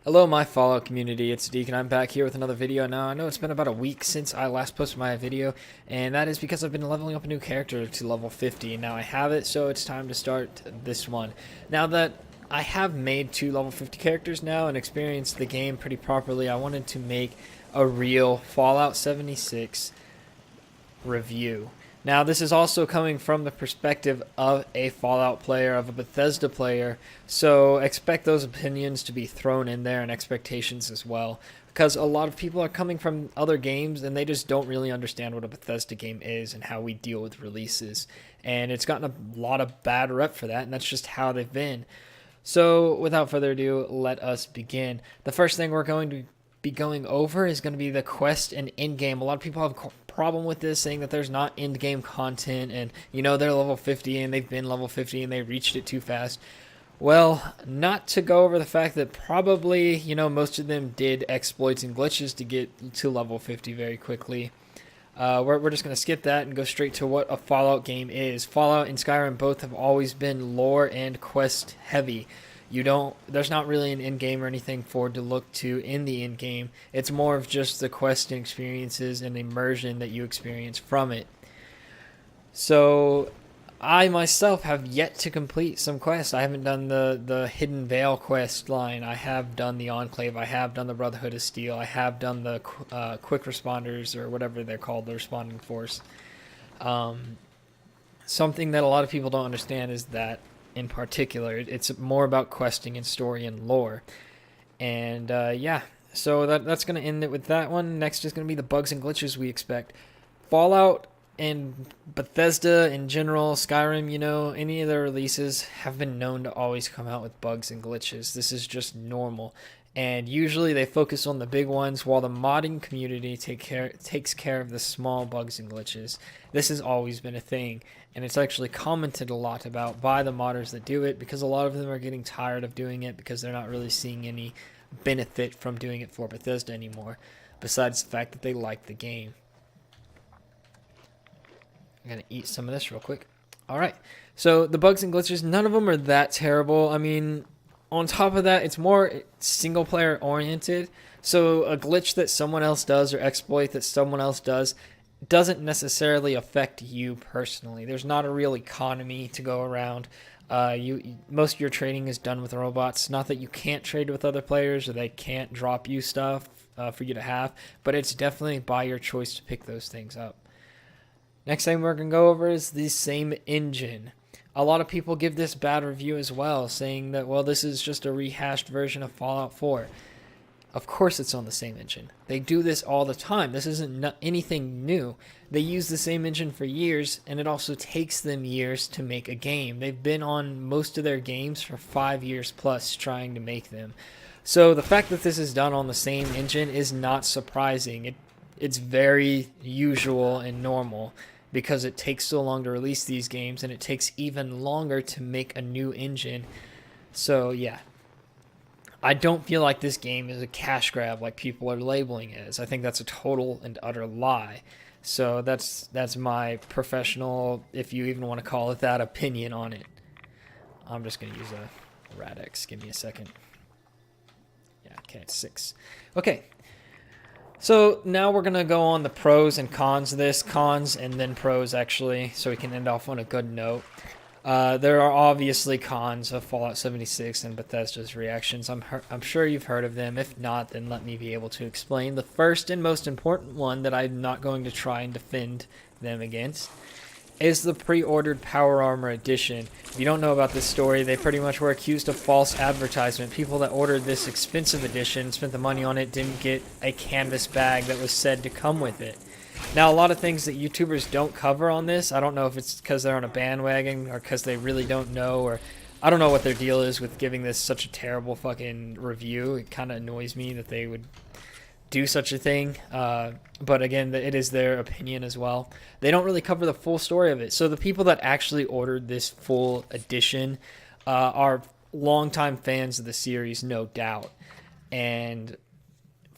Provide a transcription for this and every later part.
Hello, my Fallout community. It's Deacon. I'm back here with another video. Now, I know it's been about a week since I last posted my video, and that is because I've been leveling up a new character to level 50. Now I have it, so it's time to start this one. Now that I have made 2 level 50 characters now and experienced the game pretty properly, I wanted to make a real Fallout 76 review. Now, this is also coming from the perspective of a Fallout player, of a Bethesda player, so expect those opinions to be thrown in there and expectations as well, because a lot of people are coming from other games and they just don't really understand what a Bethesda game is and how we deal with releases, and it's gotten a lot of bad rep for that, and that's just how they've been. So, without further ado, let us begin. The first thing we're going to be going over is going to be the quest and in-game. A lot of people have a problem with this, saying that there's not in-game content, and they're level 50 and they've been level 50 and they reached it too fast. Well, not to go over the fact that probably most of them did exploits and glitches to get to level 50 very quickly. We're just going to skip that and go straight to what a Fallout game is. Fallout and Skyrim both have always been lore and quest heavy. There's not really an in-game or anything forward to look to in the in-game. It's more of just the quest and experiences and immersion that you experience from it. So, I myself have yet to complete some quests. I haven't done the Hidden Vale quest line. I have done the Enclave. I have done the Brotherhood of Steel. I have done the Quick Responders, or whatever they're called, the Responding Force. Something that a lot of people don't understand is that, in particular, it's more about questing and story and lore. And yeah, so that's going to end it with that one. Next is going to be the bugs and glitches we expect. Fallout and Bethesda in general, Skyrim, any of their releases have been known to always come out with bugs and glitches. This is just normal. And usually they focus on the big ones, while the modding community takes care of the small bugs and glitches. This has always been a thing, and it's actually commented a lot about by the modders that do it, because a lot of them are getting tired of doing it because they're not really seeing any benefit from doing it for Bethesda anymore, besides the fact that they like the game. I'm going to eat some of this real quick. Alright, so the bugs and glitches, none of them are that terrible. I mean, on top of that, it's more single player oriented. So a glitch that someone else does or exploit that someone else does doesn't necessarily affect you personally. There's not a real economy to go around. Most of your trading is done with robots. Not that you can't trade with other players or they can't drop you stuff for you to have, but it's definitely by your choice to pick those things up. Next thing we're going to go over is the same engine. A lot of people give this bad review as well, saying that, well, this is just a rehashed version of Fallout 4. Of course it's on the same engine. They do this all the time. This isn't anything new. They use the same engine for years, and it also takes them years to make a game. They've been on most of their games for 5 years plus trying to make them. So the fact that this is done on the same engine is not surprising. It's very usual and normal, because it takes so long to release these games, and it takes even longer to make a new engine. So yeah, I don't feel like this game is a cash grab like people are labeling it as. I think that's a total and utter lie. So that's my professional, if you even want to call it that, opinion on it. I'm just going to use a Rad-X. Give me a second. Yeah, okay, 6. Okay. So now we're going to go on the pros and cons of this. Cons and then pros, actually, so we can end off on a good note. There are obviously cons of Fallout 76 and Bethesda's reactions. I'm sure you've heard of them. If not, then let me be able to explain. The first and most important one that I'm not going to try and defend them against is the pre-ordered Power Armor Edition. If you don't know about this story, they pretty much were accused of false advertisement. People that ordered this expensive edition, spent the money on it, didn't get a canvas bag that was said to come with it. Now, a lot of things that YouTubers don't cover on this, I don't know if it's because they're on a bandwagon or because they really don't know, or I don't know what their deal is with giving this such a terrible fucking review. It kind of annoys me that they would do such a thing, but again, it is their opinion as well. They don't really cover the full story of it. So the people that actually ordered this full edition are longtime fans of the series, no doubt. And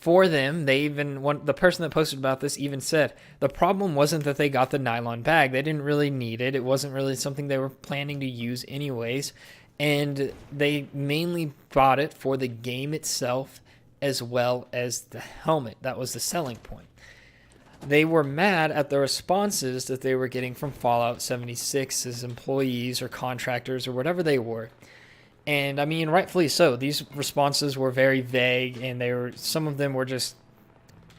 for them, the person that posted about this even said the problem wasn't that they got the nylon bag. They didn't really need it. It wasn't really something they were planning to use anyways. And they mainly bought it for the game itself as well as the helmet. That was the selling point. They were mad at the responses that they were getting from Fallout 76's employees or contractors or whatever they were. And I mean, rightfully so. These responses were very vague, and some of them were just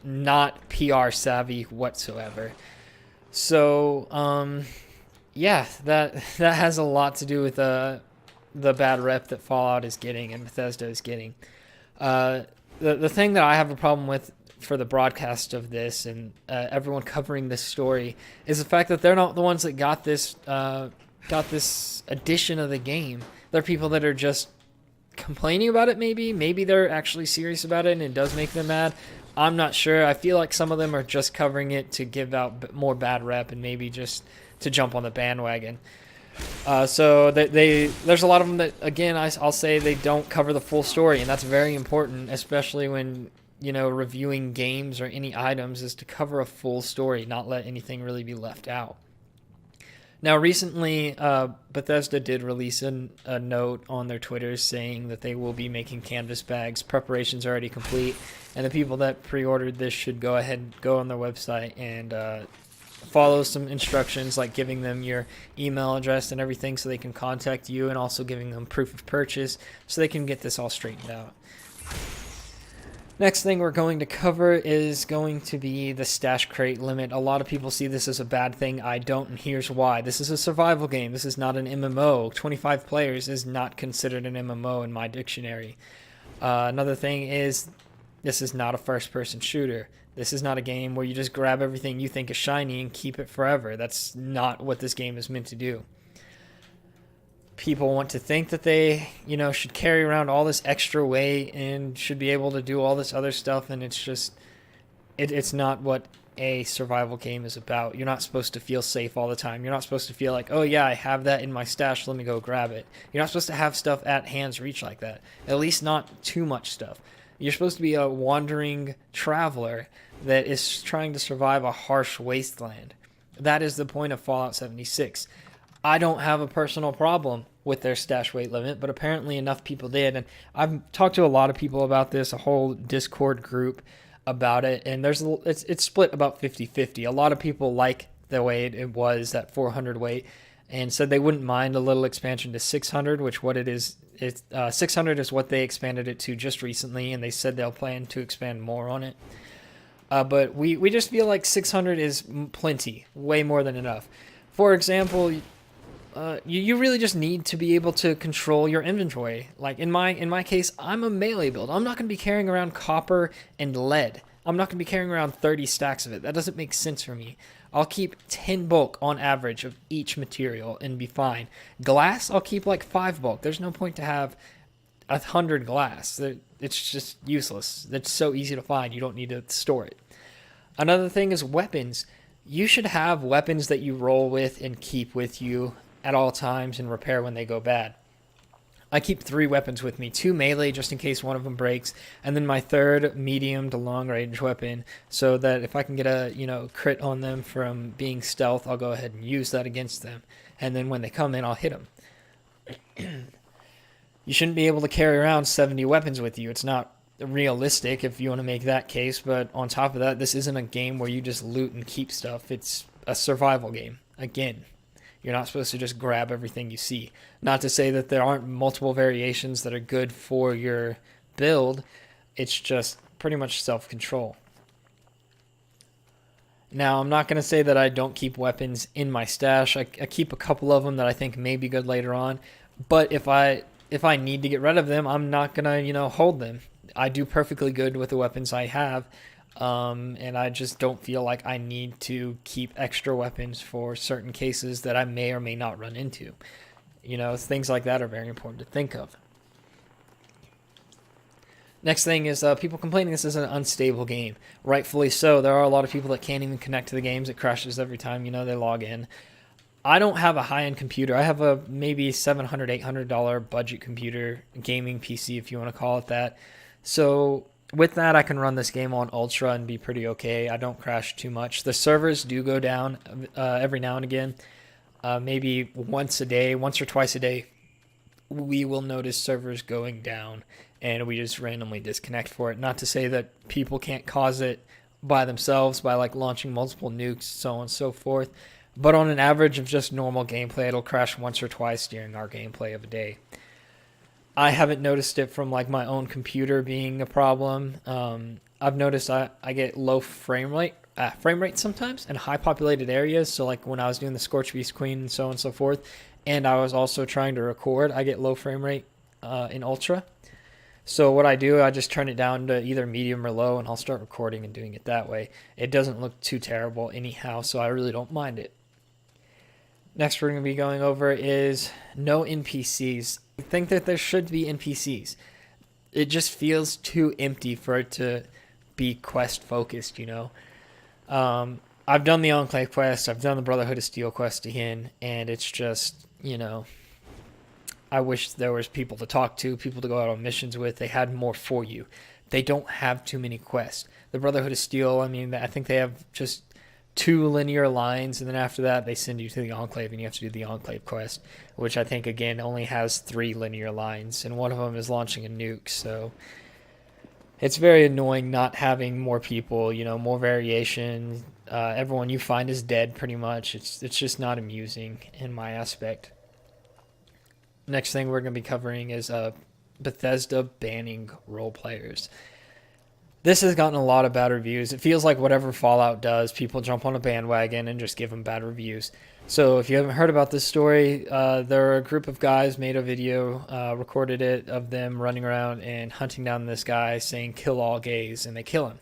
not PR savvy whatsoever. So, yeah, that has a lot to do with the bad rep that Fallout is getting and Bethesda is getting. The thing that I have a problem with for the broadcast of this and everyone covering this story is the fact that they're not the ones that got this edition of the game. They're people that are just complaining about it. Maybe they're actually serious about it and it does make them mad. I'm not sure. I feel like some of them are just covering it to give out more bad rep and maybe just to jump on the bandwagon. So there's a lot of them that, again, I'll say they don't cover the full story, and that's very important, especially when, reviewing games or any items, is to cover a full story, not let anything really be left out. Now, recently, Bethesda did release a note on their Twitter saying that they will be making canvas bags. Preparations are already complete, and the people that pre-ordered this should go ahead and go on their website and follow some instructions, like giving them your email address and everything so they can contact you, and also giving them proof of purchase so they can get this all straightened out. Next thing we're going to cover is going to be the stash crate limit. A lot of people see this as a bad thing. I don't, and here's why. This is a survival game. This is not an MMO. 25 players is not considered an MMO in my dictionary. Another thing is this is not a first-person shooter. This is not a game where you just grab everything you think is shiny and keep it forever. That's not what this game is meant to do. People want to think that they, should carry around all this extra weight and should be able to do all this other stuff, and it's just, it's not what a survival game is about. You're not supposed to feel safe all the time. You're not supposed to feel like, oh yeah, I have that in my stash, let me go grab it. You're not supposed to have stuff at hand's reach like that. At least not too much stuff. You're supposed to be a wandering traveler that is trying to survive a harsh wasteland. That is the point of Fallout 76. I don't have a personal problem with their stash weight limit, but apparently enough people did. And I've talked to a lot of people about this, a whole Discord group about it, and it's split about 50-50. A lot of people like the way it was at 400 weight and said they wouldn't mind a little expansion to 600, which what it is, 600 is what they expanded it to just recently, and they said they'll plan to expand more on it. But we just feel like 600 is plenty, way more than enough. For example, you really just need to be able to control your inventory. Like in my case, I'm a melee build. I'm not going to be carrying around copper and lead. I'm not going to be carrying around 30 stacks of it. That doesn't make sense for me. I'll keep 10 bulk on average of each material and be fine. Glass, I'll keep like 5 bulk. There's no point to have 100 glass. It's just useless. It's so easy to find. You don't need to store it. Another thing is weapons. You should have weapons that you roll with and keep with you at all times and repair when they go bad. I keep 3 weapons with me, 2 melee just in case one of them breaks, and then my 3rd medium to long range weapon, so that if I can get a crit on them from being stealth, I'll go ahead and use that against them, and then when they come in, I'll hit them. You shouldn't be able to carry around 70 weapons with you. It's not realistic if you want to make that case, but on top of that, this isn't a game where you just loot and keep stuff. It's a survival game. Again, you're not supposed to just grab everything you see. Not to say that there aren't multiple variations that are good for your build. It's just pretty much self-control. Now, I'm not going to say that I don't keep weapons in my stash. I keep a couple of them that I think may be good later on. But if I need to get rid of them, I'm not going to, hold them. I do perfectly good with the weapons I have. And I just don't feel like I need to keep extra weapons for certain cases that I may or may not run into. Things like that are very important to think of. Next thing is people complaining this is an unstable game. Rightfully so. There are a lot of people that can't even connect to the games. It crashes every time, they log in. I don't have a high-end computer. I have a maybe $700, $800 budget computer, gaming PC if you want to call it that. So with that, I can run this game on Ultra and be pretty okay. I don't crash too much. The servers do go down every now and again, maybe once or twice a day. we will notice servers going down and we just randomly disconnect for it. Not to say that people can't cause it by themselves by like launching multiple nukes, so on and so forth. But on an average of just normal gameplay, it'll crash once or twice during our gameplay of a day. I haven't noticed it from like my own computer being a problem. I've noticed I get low frame rate sometimes in high populated areas. So like when I was doing the Scorchbeast Queen and so on and so forth, and I was also trying to record, I get low frame rate in Ultra. So what I do, I just turn it down to either medium or low, and I'll start recording and doing it that way. It doesn't look too terrible anyhow, so I really don't mind it. Next we're going to be going over is no NPCs. I think that there should be NPCs. It just feels too empty for it to be quest focused, you know. I've done the Enclave quest, I've done the Brotherhood of Steel quest again, and it's just, you know, I wish there was people to talk to, people to go out on missions with. They had more for you. They don't have too many quests. The Brotherhood of Steel, I mean, I think they have just 2 linear lines, and then after that they send you to the Enclave and you have to do the Enclave quest, which I think again only has 3 linear lines, and one of them is launching a nuke. So it's very annoying not having more people, you know, more variation. Everyone you find is dead pretty much. It's just not amusing in my aspect. Next thing we're going to be covering is Bethesda banning role players. This has gotten a lot of bad reviews. It feels like whatever Fallout does, people jump on a bandwagon and just give them bad reviews. So if you haven't heard about this story, there are a group of guys made a video, recorded it, of them running around and hunting down this guy saying kill all gays, and they kill him.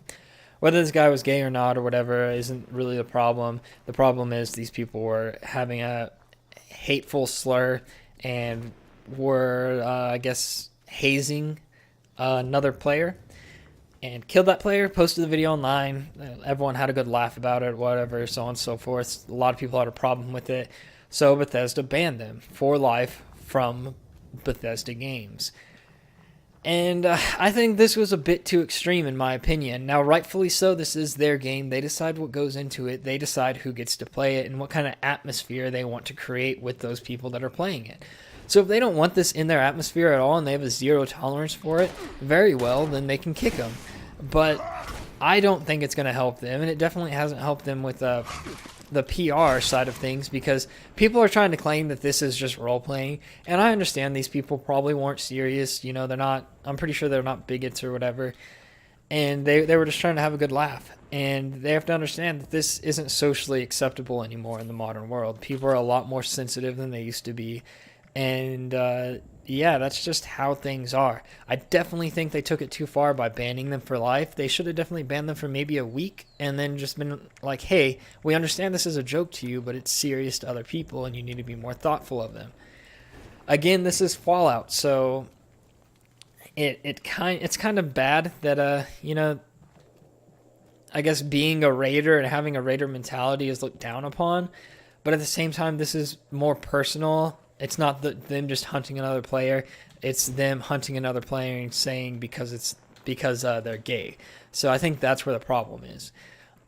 Whether this guy was gay or not or whatever isn't really the problem. The problem is these people were having a hateful slur and were, I guess, hazing another player and killed that player, posted the video online. Everyone had a good laugh about it, whatever, so on and so forth. A lot of people had a problem with it. So Bethesda banned them for life from Bethesda games. And I think this was a bit too extreme in my opinion. Now, rightfully so, this is their game. They decide what goes into it. They decide who gets to play it and what kind of atmosphere they want to create with those people that are playing it. So if they don't want this in their atmosphere at all and they have a zero tolerance for it, very well, then they can kick them. But I don't think it's going to help them, and it definitely hasn't helped them with the PR side of things, because people are trying to claim that this is just role-playing, and I understand these people probably weren't serious. You know, they're not, I'm pretty sure they're not bigots or whatever, and they were just trying to have a good laugh. And they have to understand that this isn't socially acceptable anymore in the modern world. People are a lot more sensitive than they used to be. And yeah, that's just how things are. I definitely think they took it too far by banning them for life. They should have definitely banned them for maybe a week and then just been like, hey, we understand this is a joke to you, but it's serious to other people and you need to be more thoughtful of them. Again, this is Fallout, so it's kind of bad that you know, I guess being a raider and having a raider mentality is looked down upon, but at the same time, this is more personal. It's not them just hunting another player. It's them hunting another player and saying because they're gay. So I think that's where the problem is.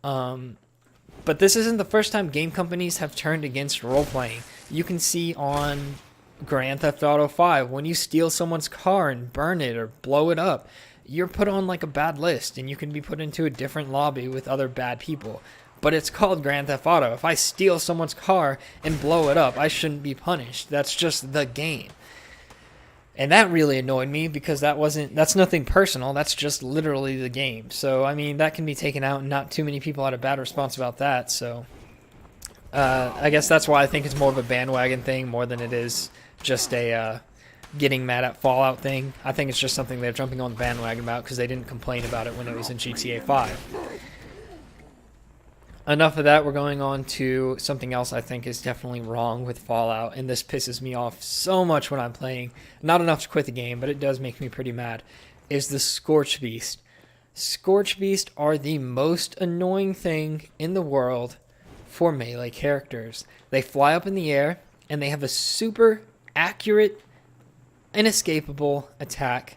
But this isn't the first time game companies have turned against role-playing. You can see on Grand Theft Auto 5, when you steal someone's car and burn it or blow it up, you're put on like a bad list and you can be put into a different lobby with other bad people. But it's called Grand Theft Auto. If I steal someone's car and blow it up, I shouldn't be punished. That's just the game. And that really annoyed me because that's nothing personal. That's just literally the game. So, I mean, that can be taken out and not too many people had a bad response about that. So, I guess that's why I think it's more of a bandwagon thing more than it is just a getting mad at Fallout thing. I think it's just something they're jumping on the bandwagon about because they didn't complain about it when it was in GTA 5. Enough of that, we're going on to something else I think is definitely wrong with Fallout, and this pisses me off so much when I'm playing. Not enough to quit the game, but it does make me pretty mad, is the Scorchbeast. Scorchbeast are the most annoying thing in the world for melee characters. They fly up in the air, and they have a super accurate, inescapable attack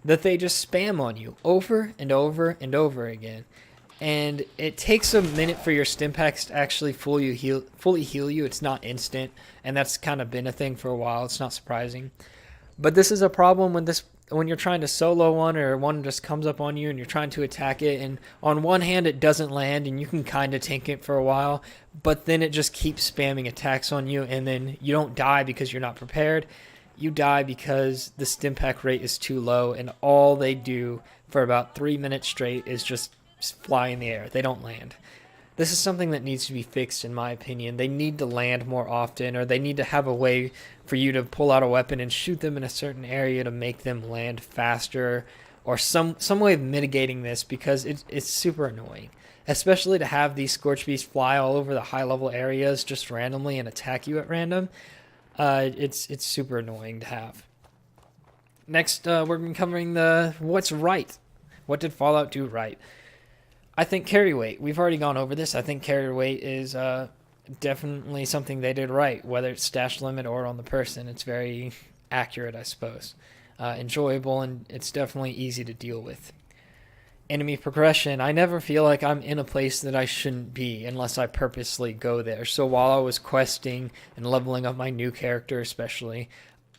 that they just spam on you over and over and over again. And it takes a minute for your Stimpaks to actually fully heal you. It's not instant, and that's kind of been a thing for a while. It's not surprising. But this is a problem when you're trying to solo one, or one just comes up on you and you're trying to attack it, and on one hand it doesn't land and you can kind of tank it for a while, but then it just keeps spamming attacks on you, and then you don't die because you're not prepared. You die because the stim pack rate is too low, and all they do for about 3 minutes straight is just fly in the air. They don't land. This is something that needs to be fixed, in my opinion. They need to land more often, or they need to have a way for you to pull out a weapon and shoot them in a certain area to make them land faster, or some way of mitigating this, because it's super annoying. Especially to have these Scorch Beasts fly all over the high level areas just randomly and attack you at random. It's super annoying to have. Next, we're going to be covering the what's right. What did Fallout do right? I think carry weight. We've already gone over this. I think carry weight is definitely something they did right, whether it's stash limit or on the person. It's very accurate, I suppose. Enjoyable, and it's definitely easy to deal with. Enemy progression. I never feel like I'm in a place that I shouldn't be unless I purposely go there. So while I was questing and leveling up my new character especially,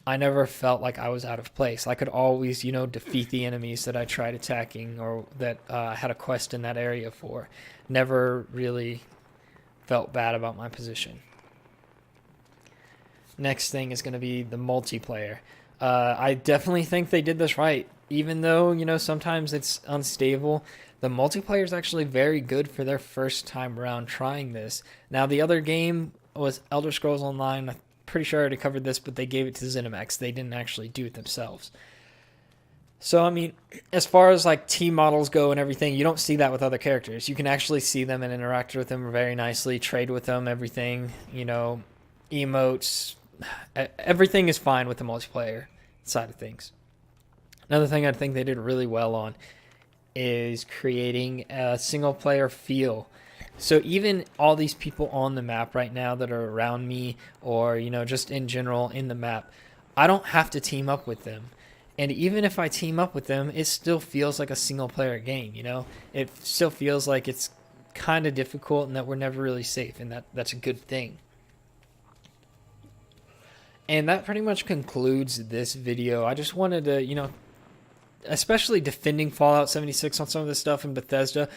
I never felt like I was out of place. I could always, defeat the enemies that I tried attacking, or that I had a quest in that area for. Never really felt bad about my position. Next thing is going to be the multiplayer. I definitely think they did this right. Even though, sometimes it's unstable, the multiplayer is actually very good for their first time around trying this. Now, the other game was Elder Scrolls Online. I'm pretty sure I already covered this, but they gave it to ZeniMax. They didn't actually do it themselves. So, I mean, as far as like team models go and everything, you don't see that with other characters. You can actually see them and interact with them very nicely, trade with them, everything, emotes. Everything is fine with the multiplayer side of things. Another thing I think they did really well on is creating a single player feel. So even all these people on the map right now that are around me, or, just in general in the map, I don't have to team up with them. And even if I team up with them, it still feels like a single player game, It still feels like it's kind of difficult and that we're never really safe, and that's a good thing. And that pretty much concludes this video. I just wanted to, especially defending Fallout 76 on some of this stuff in Bethesda,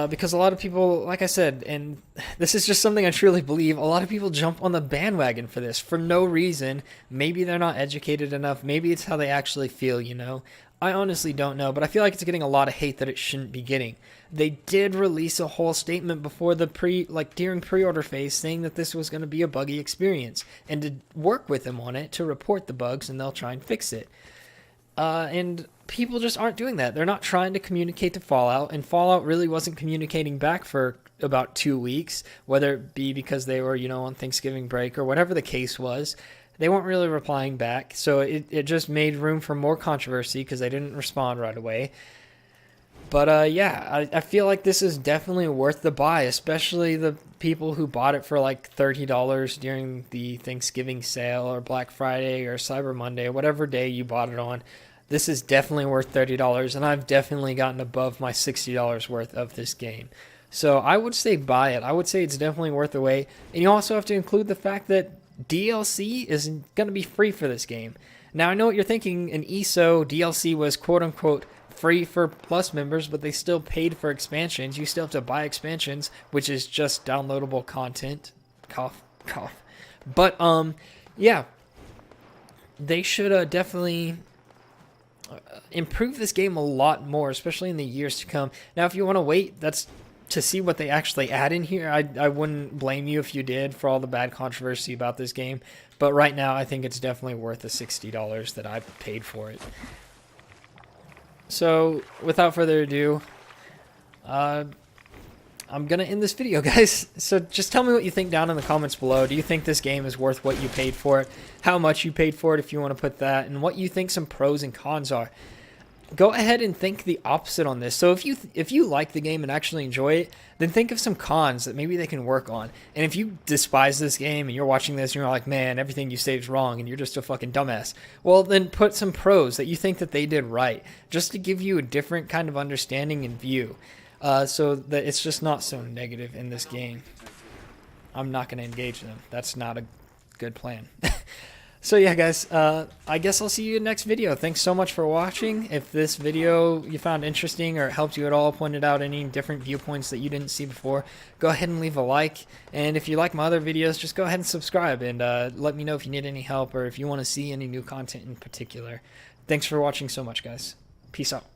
because a lot of people, like I said, and this is just something I truly believe, a lot of people jump on the bandwagon for this for no reason. Maybe they're not educated enough. Maybe it's how they actually feel, I honestly don't know, but I feel like it's getting a lot of hate that it shouldn't be getting. They did release a whole statement before during pre-order phase, saying that this was going to be a buggy experience, and to work with them on it to report the bugs, and they'll try and fix it. And people just aren't doing that. They're not trying to communicate to Fallout, and Fallout really wasn't communicating back for about 2 weeks, whether it be because they were, on Thanksgiving break or whatever the case was. They weren't really replying back, so it just made room for more controversy because they didn't respond right away. But I feel like this is definitely worth the buy, especially the people who bought it for like $30 during the Thanksgiving sale or Black Friday or Cyber Monday, whatever day you bought it on. This is definitely worth $30, and I've definitely gotten above my $60 worth of this game. So I would say buy it. I would say it's definitely worth the wait. And you also have to include the fact that DLC is going to be free for this game. Now, I know what you're thinking. In ESO, DLC was quote-unquote free for Plus members, but they still paid for expansions. You still have to buy expansions, which is just downloadable content. Cough, cough. But, yeah. They should definitely improve this game a lot more, especially in the years to come. Now, if you want to wait, that's to see what they actually add in here. I wouldn't blame you if you did for all the bad controversy about this game. But right now, I think it's definitely worth the $60 that I paid for it. So, without further ado, I'm going to end this video, guys. So just tell me what you think down in the comments below. Do you think this game is worth what you paid for it? How much you paid for it, if you want to put that, and what you think some pros and cons are. Go ahead and think the opposite on this. So if you like the game and actually enjoy it, then think of some cons that maybe they can work on. And if you despise this game and you're watching this and you're like, man, everything you say is wrong and you're just a fucking dumbass, well, then put some pros that you think that they did right, just to give you a different kind of understanding and view, so that it's just not so negative in this game. I'm not going to engage them. That's not a good plan. So yeah, guys, I guess I'll see you in the next video. Thanks so much for watching. If this video you found interesting or it helped you at all, pointed out any different viewpoints that you didn't see before, go ahead and leave a like. And if you like my other videos, just go ahead and subscribe and let me know if you need any help or if you want to see any new content in particular. Thanks for watching so much, guys. Peace out.